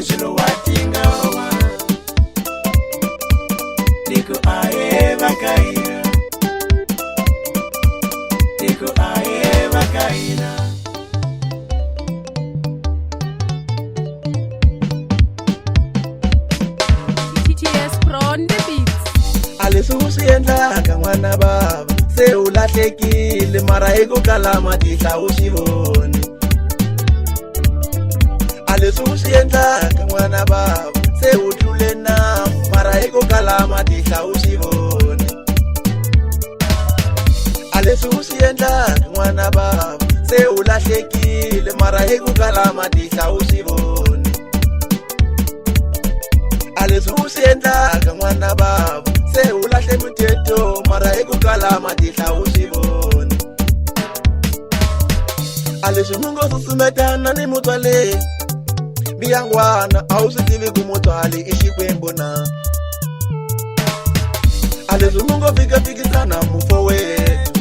Mr.Ângelo watinga wa Niko ae vakaina Niko ae vakaina TTS Pro on the beats. Alisusiendlaka n'wana baba se ulahlekile mara eko kala matihla u swi voni Alisusiendlaka n'wana baba se u tlule nawu mara eko kala matihla u swi voni Alisusiendlaka n'wana baba se ulahlekile mara eko kala matihla u swi voni Alisusiendlaka n'wana baba se ulahle muthetho mara ekukala matihla u swi voni Aleswi mi ngo susumetana ni mutswale mbiyangwana a wu swi tivi ku mutswali i xikwembu na Aleswi mi ngo fikisana mufo wetu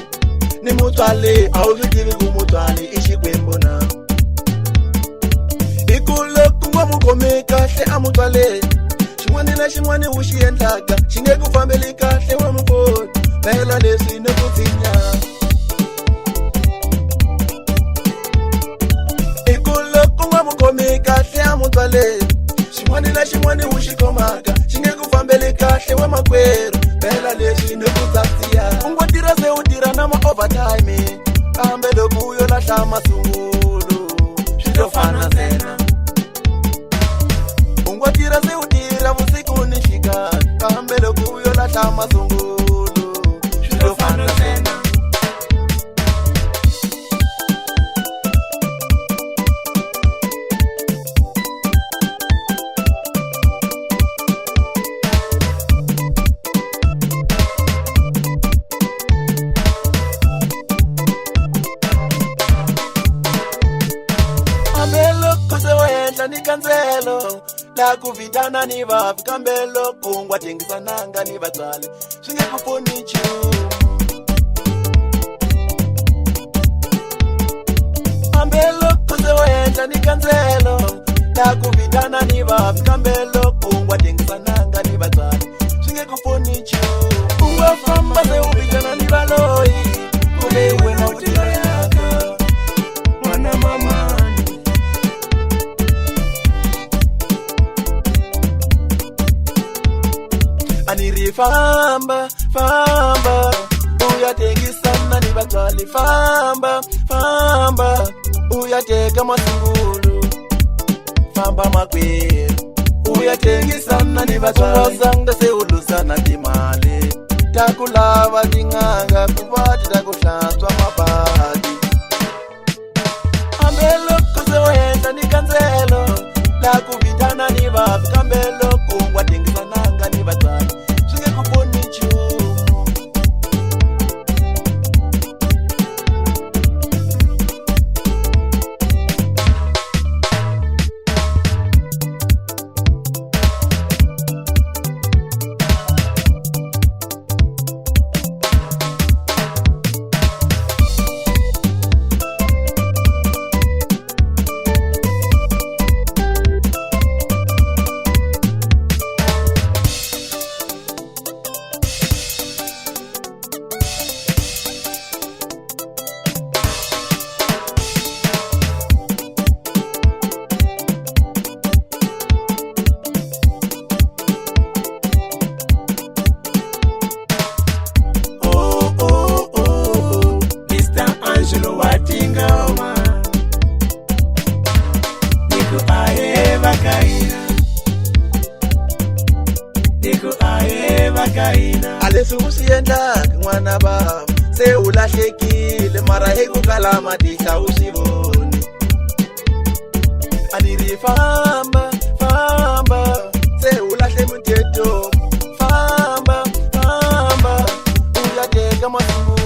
ni mutswale a wu swi tivi ku mutswali i xikwembu na I ku loko wa mu khome kahle a mutswale xin'wana na xin'wana u xi endlaka xi nge ku fambeli kahle wa mufoni phela leswi ni ku tsinya I ku loko nga mu khomi kahle a mutswale xin'wana na xin'wana u xi khomaka xi nge ku fambeli kahle wa makwerhu phela leswi ni ku tsatsiya u ngo tirha se u tirha na ma-overtime kambe loko u yo lahla masungulo swi to fana ntsena u ngo tirha se u tirha vusiku ni xikari kambe loko u yo lahla masungulo swi to fana ntsena ni kandzelo la ku vitana ni vafi kambe loko u nga tengisananga ni vatswali swi nge ku pfuni nchumu kambe loko se wo endla ni kandzelo la ku vitana ni vafi kambe loko u nga tengisananga ni vatswali swi nge ku pfuni nchumu u nga famba se u vitana ni valoyi kumbe wena u tiloyaka n'wana mamani Aniri famba, famba uyatengisana ni vatswali famba, famba uyateka masungulu famba makwerhu uyatengisana ni vatswali zanga se ulusana timali takulava tinganga kuvati takuhlantswa mabadi kambe loko se wo endla ni kandzelo la ku vitana ni vafi kambe loko u nga tengisananga ni vatswali swi nge ku pfuni nchumu Mr.Ângelo watinga wa Niko ae vakaina Niko ae vakaina Aleswi u swi endlaka n'wana baba se u lahlekile mara eko kala matihla u swi voni Aniri famba, famba se u lahle muthetho famba, famba uyateka masungulo